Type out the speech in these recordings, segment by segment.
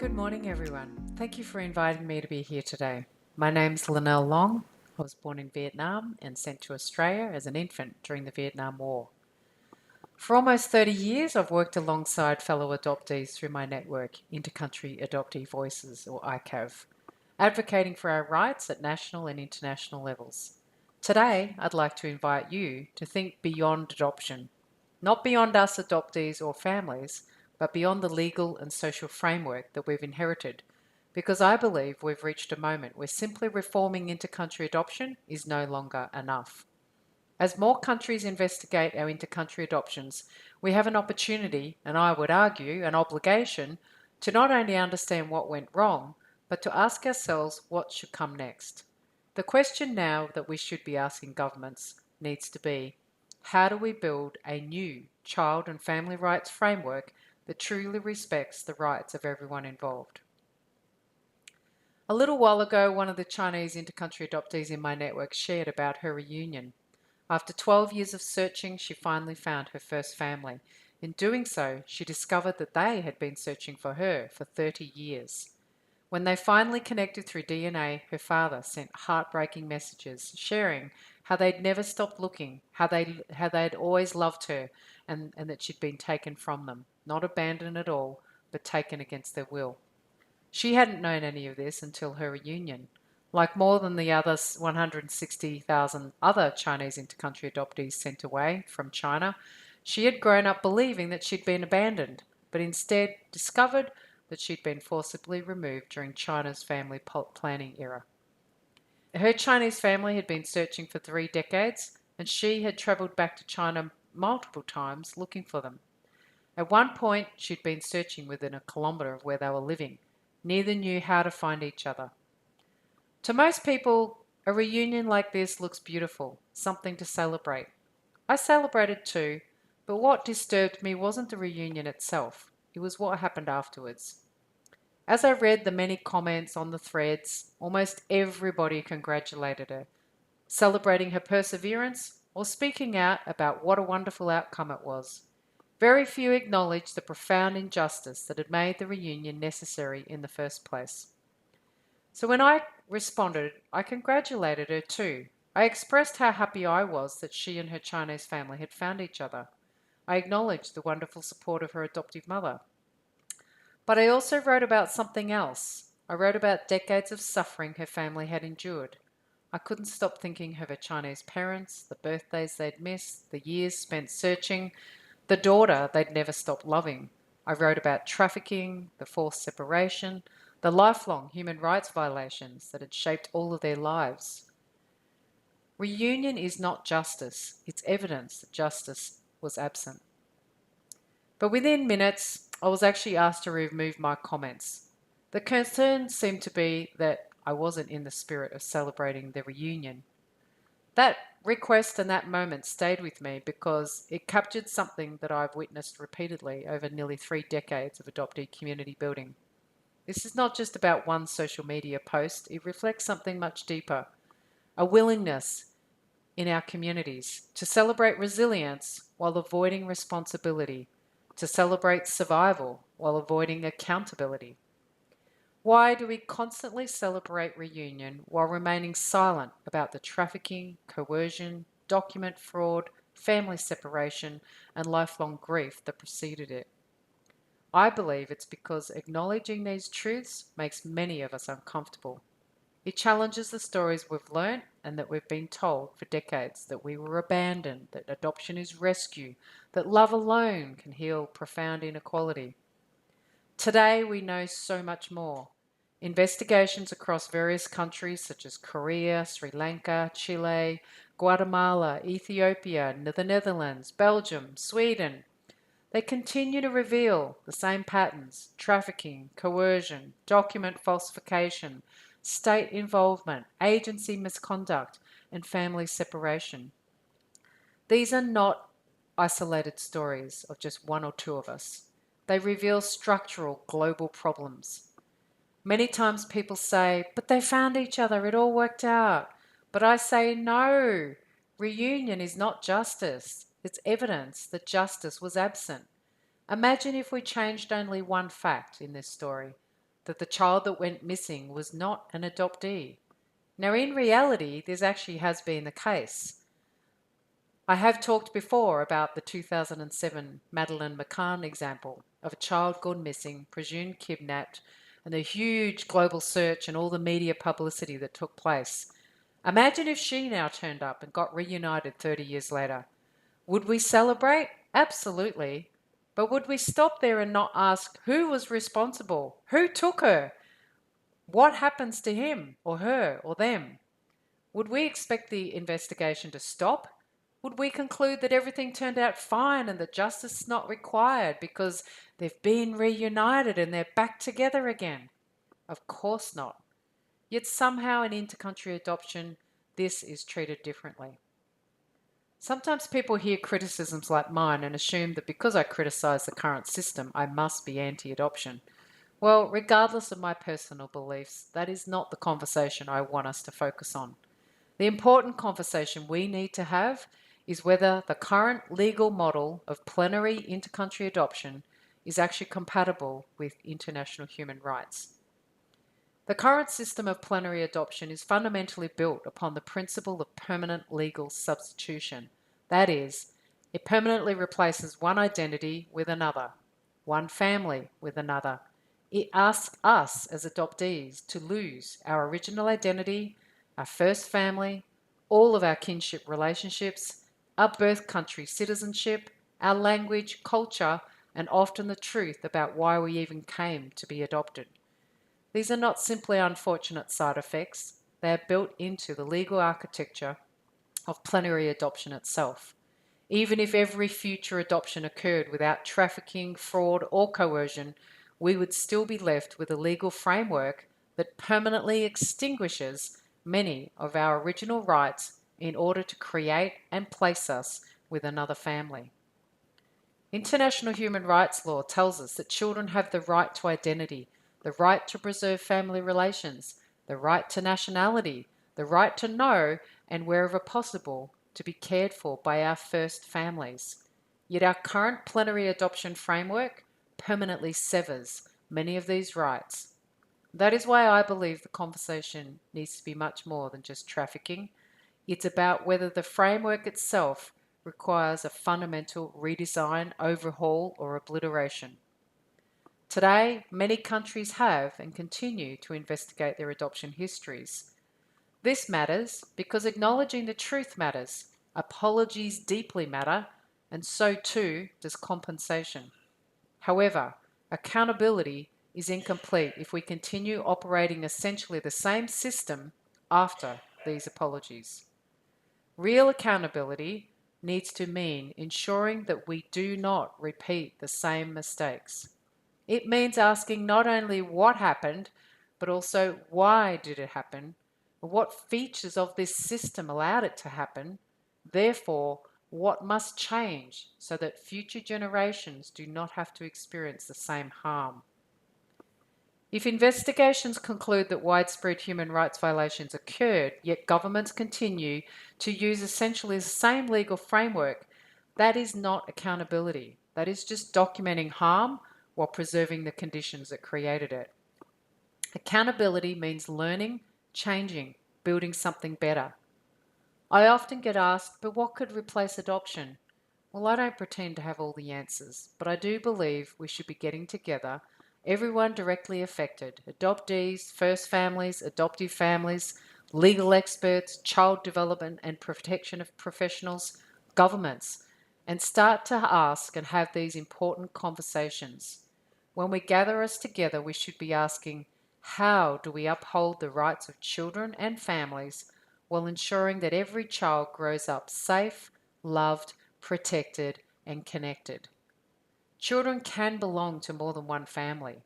Good morning, everyone. Thank you for inviting me to be here today. My name's Lynelle Long. I was born in Vietnam and sent to Australia as an infant during the Vietnam War. For almost 30 years, I've worked alongside fellow adoptees through my network, InterCountry Adoptee Voices, or ICAV, advocating for our rights at national and international levels. Today, I'd like to invite you to think beyond adoption, not beyond us adoptees or families, but beyond the legal and social framework that we've inherited, because I believe we've reached a moment where simply reforming intercountry adoption is no longer enough. As more countries investigate our intercountry adoptions, we have an opportunity, and I would argue an obligation, to not only understand what went wrong, but to ask ourselves what should come next. The question now that we should be asking governments needs to be, how do we build a new child and family rights framework that truly respects the rights of everyone involved? A little while ago, one of the Chinese intercountry adoptees in my network shared about her reunion. After 12 years of searching, she finally found her first family. In doing so, she discovered that they had been searching for her for 30 years. When they finally connected through DNA, her father sent heartbreaking messages sharing how they'd never stopped looking, how they'd always loved her, and that she'd been taken from them, not abandoned at all, but taken against their will. She hadn't known any of this until her reunion. Like more than the other 160,000 other Chinese intercountry adoptees sent away from China, she had grown up believing that she'd been abandoned, but instead discovered that she'd been forcibly removed during China's family planning era. Her Chinese family had been searching for 3 decades, and she had travelled back to China multiple times looking for them. At one point, she'd been searching within a kilometre of where they were living. Neither knew how to find each other. To most people, a reunion like this looks beautiful, something to celebrate. I celebrated too, but what disturbed me wasn't the reunion itself, it was what happened afterwards. As I read the many comments on the threads, almost everybody congratulated her, celebrating her perseverance or speaking out about what a wonderful outcome it was. Very few acknowledged the profound injustice that had made the reunion necessary in the first place. So when I responded, I congratulated her too. I expressed how happy I was that she and her Chinese family had found each other. I acknowledged the wonderful support of her adoptive mother. But I also wrote about something else. I wrote about decades of suffering her family had endured. I couldn't stop thinking of her Chinese parents, the birthdays they'd missed, the years spent searching, the daughter they'd never stopped loving. I wrote about trafficking, the forced separation, the lifelong human rights violations that had shaped all of their lives. Reunion is not justice, it's evidence that justice was absent. But within minutes, I was actually asked to remove my comments. The concern seemed to be that I wasn't in the spirit of celebrating the reunion. That request and that moment stayed with me because it captured something that I've witnessed repeatedly over nearly 3 decades of adoptee community building. This is not just about one social media post, it reflects something much deeper, a willingness in our communities to celebrate resilience while avoiding responsibility, to celebrate survival while avoiding accountability. Why do we constantly celebrate reunion while remaining silent about the trafficking, coercion, document fraud, family separation, and lifelong grief that preceded it? I believe it's because acknowledging these truths makes many of us uncomfortable. It challenges the stories we've learnt and that we've been told for decades, that we were abandoned, that adoption is rescue, that love alone can heal profound inequality. Today we know so much more. Investigations across various countries such as Korea, Sri Lanka, Chile, Guatemala, Ethiopia, the Netherlands, Belgium, Sweden, they continue to reveal the same patterns: trafficking, coercion, document falsification, state involvement, agency misconduct, and family separation. These are not isolated stories of just one or two of us. They reveal structural global problems. Many times people say, but they found each other, it all worked out. But I say, no, reunion is not justice. It's evidence that justice was absent. Imagine if we changed only one fact in this story. that the child that went missing was not an adoptee. Now, in reality, this actually has been the case. I have talked before about the 2007 Madeleine McCann example of a child gone missing, presumed kidnapped, and the huge global search and all the media publicity that took place. Imagine if she now turned up and got reunited 30 years later. Would we celebrate? Absolutely. But would we stop there and not ask who was responsible? Who took her? What happens to him or her or them? Would we expect the investigation to stop? Would we conclude that everything turned out fine and that justice is not required because they've been reunited and they're back together again? Of course not. Yet somehow in intercountry adoption, this is treated differently. Sometimes people hear criticisms like mine and assume that because I criticise the current system, I must be anti-adoption. Well, regardless of my personal beliefs, that is not the conversation I want us to focus on. The important conversation we need to have is whether the current legal model of plenary intercountry adoption is actually compatible with international human rights. The current system of plenary adoption is fundamentally built upon the principle of permanent legal substitution. That is, it permanently replaces one identity with another, one family with another. It asks us as adoptees to lose our original identity, our first family, all of our kinship relationships, our birth country citizenship, our language, culture, and often the truth about why we even came to be adopted. These are not simply unfortunate side effects, they are built into the legal architecture of plenary adoption itself. Even if every future adoption occurred without trafficking, fraud, or coercion, we would still be left with a legal framework that permanently extinguishes many of our original rights in order to create and place us with another family. International human rights law tells us that children have the right to identity, the right to preserve family relations, the right to nationality, the right to know, and wherever possible, to be cared for by our first families. Yet our current plenary adoption framework permanently severs many of these rights. That is why I believe the conversation needs to be much more than just trafficking. It's about whether the framework itself requires a fundamental redesign, overhaul, or obliteration. Today, many countries have and continue to investigate their adoption histories. This matters because acknowledging the truth matters, apologies deeply matter, and so too does compensation. However, accountability is incomplete if we continue operating essentially the same system after these apologies. Real accountability needs to mean ensuring that we do not repeat the same mistakes. It means asking not only what happened, but also why did it happen, what features of this system allowed it to happen, therefore, what must change so that future generations do not have to experience the same harm. If investigations conclude that widespread human rights violations occurred, yet governments continue to use essentially the same legal framework, that is not accountability. That is just documenting harm while preserving the conditions that created it. Accountability means learning, changing, building something better. I often get asked, but what could replace adoption? Well, I don't pretend to have all the answers, but I do believe we should be getting together, everyone directly affected, adoptees, first families, adoptive families, legal experts, child development and protection of professionals, governments, and start to ask and have these important conversations. When we gather us together, we should be asking, how do we uphold the rights of children and families while ensuring that every child grows up safe, loved, protected, and connected? Children can belong to more than one family.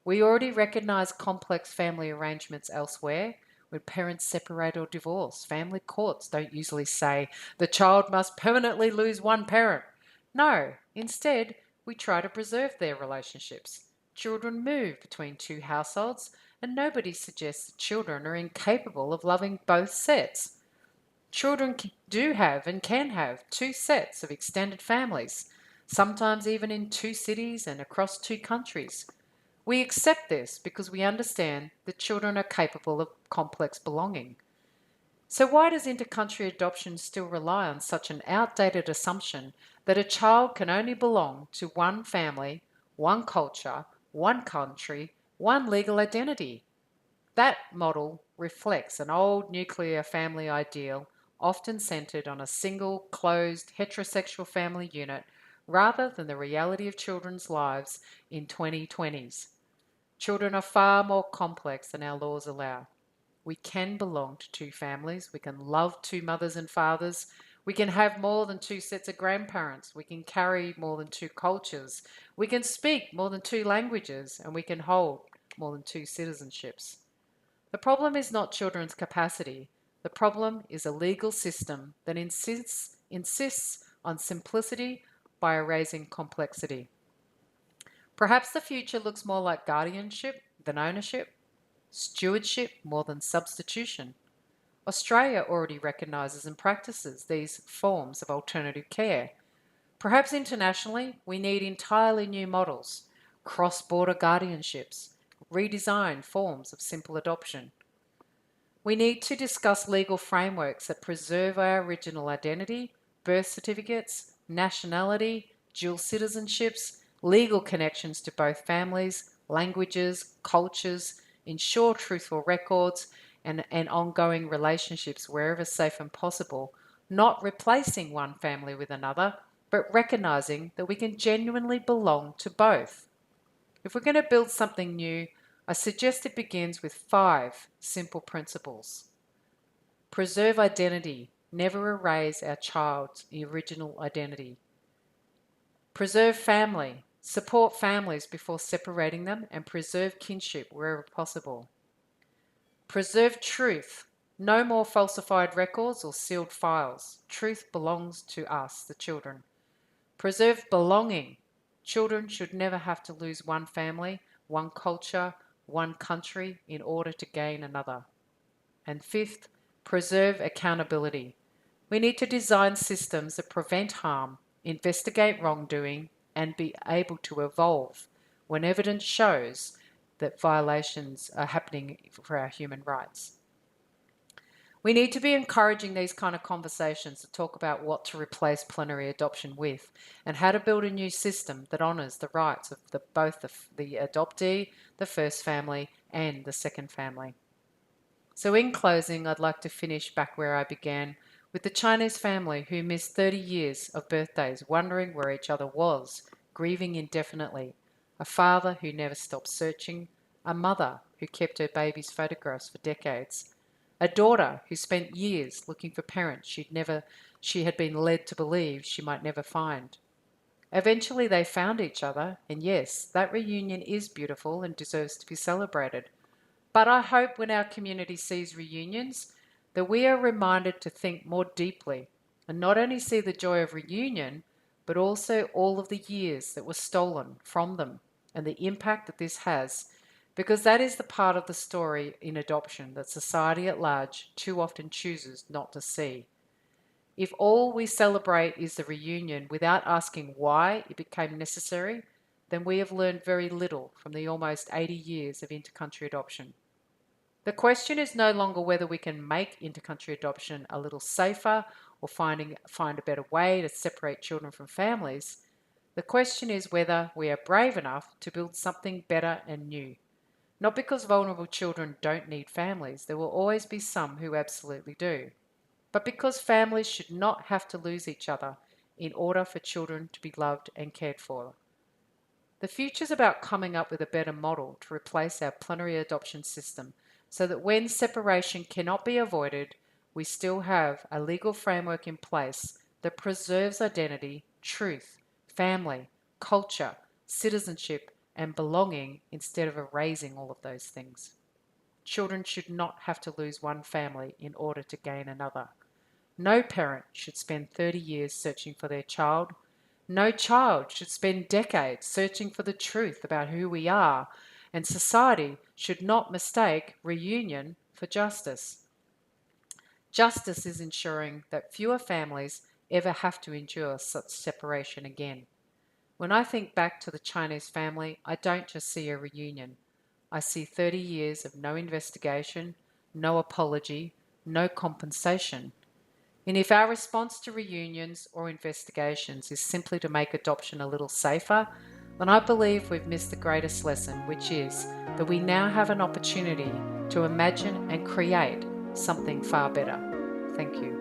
We already recognise complex family arrangements elsewhere. When parents separate or divorce, family courts don't usually say the child must permanently lose one parent. No, instead, we try to preserve their relationships. Children move between two households, and nobody suggests that children are incapable of loving both sets. Children do have and can have two sets of extended families, sometimes even in two cities and across two countries. We accept this because we understand that children are capable of complex belonging. So why does intercountry adoption still rely on such an outdated assumption that a child can only belong to one family, one culture, one country, one legal identity? That model reflects an old nuclear family ideal, often centered on a single, closed, heterosexual family unit, rather than the reality of children's lives in 2020s. Children are far more complex than our laws allow. We can belong to two families. We can love two mothers and fathers. We can have more than two sets of grandparents. We can carry more than two cultures. We can speak more than two languages. And we can hold more than two citizenships. The problem is not children's capacity. The problem is a legal system that insists on simplicity by erasing complexity. Perhaps the future looks more like guardianship than ownership, stewardship more than substitution. Australia already recognises and practices these forms of alternative care. Perhaps internationally, we need entirely new models, cross-border guardianships, redesigned forms of simple adoption. We need to discuss legal frameworks that preserve our original identity, birth certificates, nationality, dual citizenships, legal connections to both families, languages, cultures, ensure truthful records, and ongoing relationships wherever safe and possible, not replacing one family with another, but recognising that we can genuinely belong to both. If we're going to build something new, I suggest it begins with 5 simple principles. Preserve identity. Never erase our child's original identity. Preserve family. Support families before separating them and preserve kinship wherever possible. Preserve truth. No more falsified records or sealed files. Truth belongs to us, the children. Preserve belonging. Children should never have to lose one family, one culture, one country in order to gain another. And 5th, preserve accountability. We need to design systems that prevent harm, investigate wrongdoing, and be able to evolve when evidence shows that violations are happening for our human rights. We need to be encouraging these kind of conversations to talk about what to replace plenary adoption with and how to build a new system that honours the rights of both the adoptee, the first family, and the second family. So in closing, I'd like to finish back where I began, with the Chinese family who missed 30 years of birthdays, wondering where each other was, grieving indefinitely, a father who never stopped searching, a mother who kept her baby's photographs for decades, a daughter who spent years looking for parents she had been led to believe she might never find. Eventually they found each other, and yes, that reunion is beautiful and deserves to be celebrated. But I hope when our community sees reunions that we are reminded to think more deeply and not only see the joy of reunion, but also all of the years that were stolen from them and the impact that this has, because that is the part of the story in adoption that society at large too often chooses not to see. If all we celebrate is the reunion without asking why it became necessary, then we have learned very little from the almost 80 years of intercountry adoption. The question is no longer whether we can make intercountry adoption a little safer or find a better way to separate children from families. The question is whether we are brave enough to build something better and new. Not because vulnerable children don't need families, there will always be some who absolutely do, but because families should not have to lose each other in order for children to be loved and cared for. The future is about coming up with a better model to replace our plenary adoption system so that when separation cannot be avoided, we still have a legal framework in place that preserves identity, truth, family, culture, citizenship, and belonging instead of erasing all of those things. Children should not have to lose one family in order to gain another. No parent should spend 30 years searching for their child. No child should spend decades searching for the truth about who we are, and society should not mistake reunion for justice. Justice is ensuring that fewer families ever have to endure such separation again. When I think back to the Chinese family, I don't just see a reunion. I see 30 years of no investigation, no apology, no compensation. And if our response to reunions or investigations is simply to make adoption a little safer, then I believe we've missed the greatest lesson, which is that we now have an opportunity to imagine and create something far better. Thank you.